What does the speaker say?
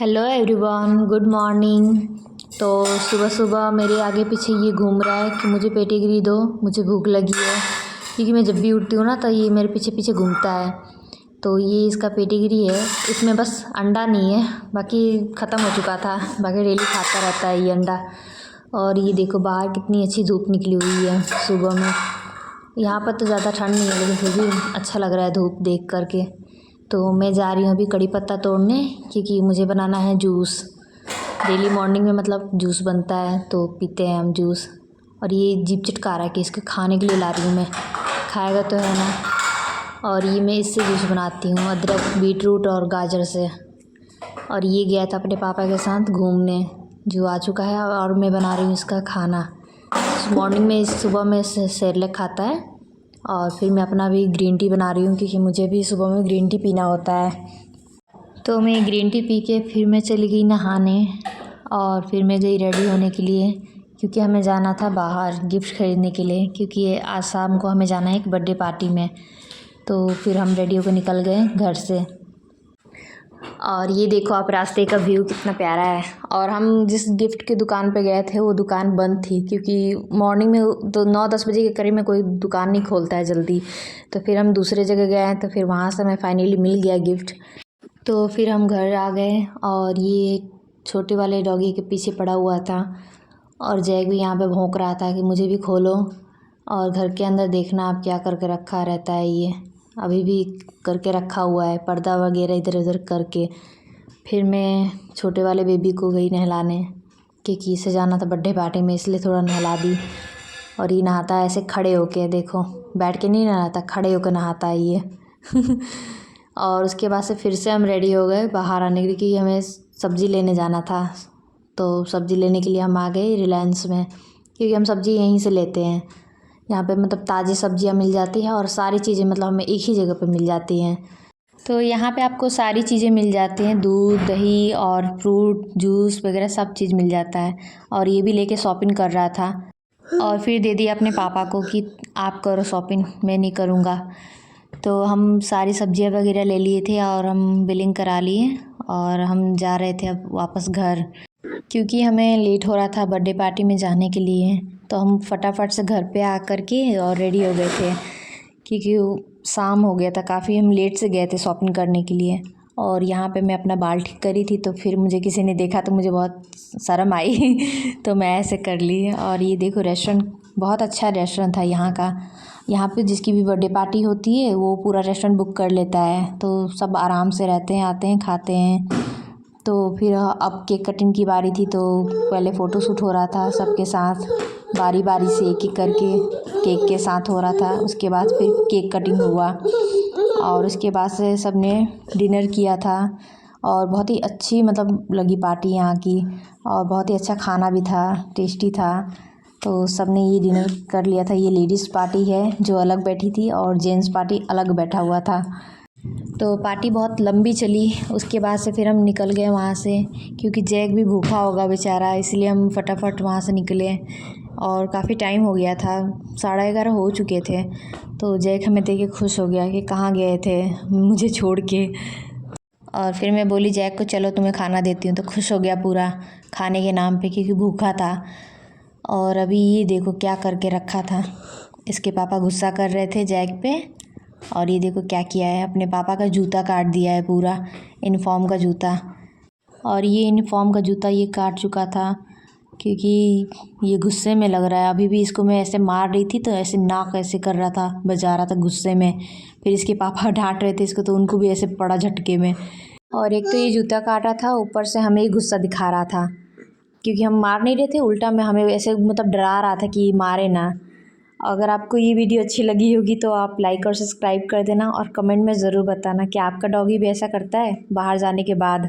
Hello everyone, good morning. तो सुबह सुबह मेरे आगे पीछे ये घूम रहा है कि मुझे पेडिग्री दो, मुझे भूख लगी है। क्योंकि मैं जब भी उठती हूँ ना तो ये मेरे पीछे पीछे घूमता है। तो ये इसका पेडिग्री है। इसमें बस अंडा नहीं है, बाकी ख़त्म हो चुका था। बाकी डेली खाता रहता है ये अंडा। और ये देखो बाहर कितनी अच्छी धूप निकली हुई है सुबह में। यहाँ पर तो ज़्यादा ठंड नहीं है, लेकिन फिर भी अच्छा लग रहा है धूप देख करके। तो मैं जा रही हूँ अभी कड़ी पत्ता तोड़ने, क्योंकि मुझे बनाना है जूस। डेली मॉर्निंग में मतलब जूस बनता है तो पीते हैं हम जूस। और ये जीभ चटका रहा है कि इसको खाने के लिए ला रही हूँ मैं, खाएगा तो है ना। और ये मैं इससे जूस बनाती हूँ, अदरक, बीटरूट और गाजर से। और ये गया था अपने पापा के साथ घूमने, जो आ चुका है। और मैं बना रही हूँ इसका खाना। मॉर्निंग में सुबह में सेरेलैक खाता है। और फिर मैं अपना भी ग्रीन टी बना रही हूँ, क्योंकि मुझे भी सुबह में ग्रीन टी पीना होता है। तो मैं ग्रीन टी पी के फिर मैं चली गई नहाने। और फिर मैं गई रेडी होने के लिए, क्योंकि हमें जाना था बाहर गिफ्ट ख़रीदने के लिए, क्योंकि आज शाम को हमें जाना है एक बर्थडे पार्टी में। तो फिर हम रेडी होकर निकल गए घर से। और ये देखो आप, रास्ते का व्यू कितना प्यारा है। और हम जिस गिफ्ट की दुकान पे गए थे वो दुकान बंद थी, क्योंकि मॉर्निंग में तो 9-10 बजे के करीब में कोई दुकान नहीं खोलता है जल्दी। तो फिर हम दूसरे जगह गए, तो फिर वहाँ से हमें फाइनली मिल गया गिफ्ट। तो फिर हम घर आ गए। और ये छोटे वाले डॉगी के पीछे पड़ा हुआ था। और जैक भी यहाँ पे भौंक रहा था कि मुझे भी खोलो। और घर के अंदर देखना आप क्या करके रखा रहता है, ये अभी भी करके रखा हुआ है, पर्दा वगैरह इधर उधर करके। फिर मैं छोटे वाले बेबी को गई नहलाने, क्योंकि इसे जाना था बर्थडे पार्टी में, इसलिए थोड़ा नहला दी। और ये नहाता है ऐसे खड़े होके, देखो बैठ के नहीं नहाता, खड़े होकर नहाता है ये। और उसके बाद से फिर से हम रेडी हो गए बाहर आने के लिए, क्योंकि हमें सब्ज़ी लेने जाना था। तो सब्ज़ी लेने के लिए हम आ गए रिलायंस में, क्योंकि हम सब्ज़ी यहीं से लेते हैं। यहाँ पे मतलब ताज़ी सब्जियाँ मिल जाती हैं, और सारी चीज़ें मतलब हमें एक ही जगह पे मिल जाती हैं। तो यहाँ पे आपको सारी चीज़ें मिल जाती हैं, दूध, दही और फ्रूट जूस वगैरह सब चीज़ मिल जाता है। और ये भी लेके शॉपिंग कर रहा था, और फिर दे दिया अपने पापा को कि आप करो शॉपिंग, मैं नहीं करूँगा। तो हम सारी सब्जियाँ वगैरह ले लिए थे और हम बिलिंग करा लिए, और हम जा रहे थे अब वापस घर, क्योंकि हमें लेट हो रहा था बर्थडे पार्टी में जाने के लिए। तो हम फटाफट से घर पे आ कर के और रेडी हो गए थे, क्योंकि शाम हो गया था काफ़ी, हम लेट से गए थे शॉपिंग करने के लिए। और यहाँ पे मैं अपना बाल ठीक करी थी, तो फिर मुझे किसी ने देखा तो मुझे बहुत शर्म आई। तो मैं ऐसे कर ली। और ये देखो रेस्टोरेंट, बहुत अच्छा रेस्टोरेंट था यहाँ का। यहाँ पे जिसकी भी बर्थडे पार्टी होती है वो पूरा रेस्टोरेंट बुक कर लेता है, तो सब आराम से रहते हैं, आते हैं, खाते हैं। तो फिर अब केक कटिंग की बारी थी, तो पहले फ़ोटोशूट हो रहा था सबके साथ, बारी बारी से एक एक करके केक के साथ हो रहा था। उसके बाद फिर केक कटिंग हुआ, और उसके बाद से सब ने डिनर किया था। और बहुत ही अच्छी मतलब लगी पार्टी यहाँ की, और बहुत ही अच्छा खाना भी था, टेस्टी था। तो सब ने ये डिनर कर लिया था। ये लेडीज़ पार्टी है जो अलग बैठी थी, और जेंट्स पार्टी अलग बैठा हुआ था। तो पार्टी बहुत लंबी चली। उसके बाद से फिर हम निकल गए वहाँ से, क्योंकि जैक भी भूखा होगा बेचारा, इसलिए हम फटाफट वहाँ से निकले। और काफ़ी टाइम हो गया था, 11:30 हो चुके थे। तो जैक हमें देख के खुश हो गया कि कहाँ गए थे मुझे छोड़ के। और फिर मैं बोली जैक को, चलो तुम्हें खाना देती हूँ। तो खुश हो गया पूरा खाने के नाम पे, क्योंकि भूखा था। और अभी ये देखो क्या करके रखा था, इसके पापा गुस्सा कर रहे थे जैक पे। और ये देखो क्या किया है, अपने पापा का जूता काट दिया है पूरा, यूनिफॉर्म का जूता। और ये यूनिफॉर्म का जूता ये काट चुका था, क्योंकि ये गुस्से में लग रहा है। अभी भी इसको मैं ऐसे मार रही थी तो ऐसे नाक ऐसे कर रहा था, बजा रहा था गुस्से में। फिर इसके पापा डांट रहे थे इसको, तो उनको भी ऐसे पड़ा झटके में। और एक तो ये जूता काटा था, ऊपर से हमें ही गुस्सा दिखा रहा था, क्योंकि हम मार नहीं रहे थे, उल्टा में हमें ऐसे मतलब डरा रहा था कि मारे ना। अगर आपको ये वीडियो अच्छी लगी होगी तो आप लाइक और सब्सक्राइब कर देना, और कमेंट में ज़रूर बताना कि आपका डॉगी भी ऐसा करता है बाहर जाने के बाद।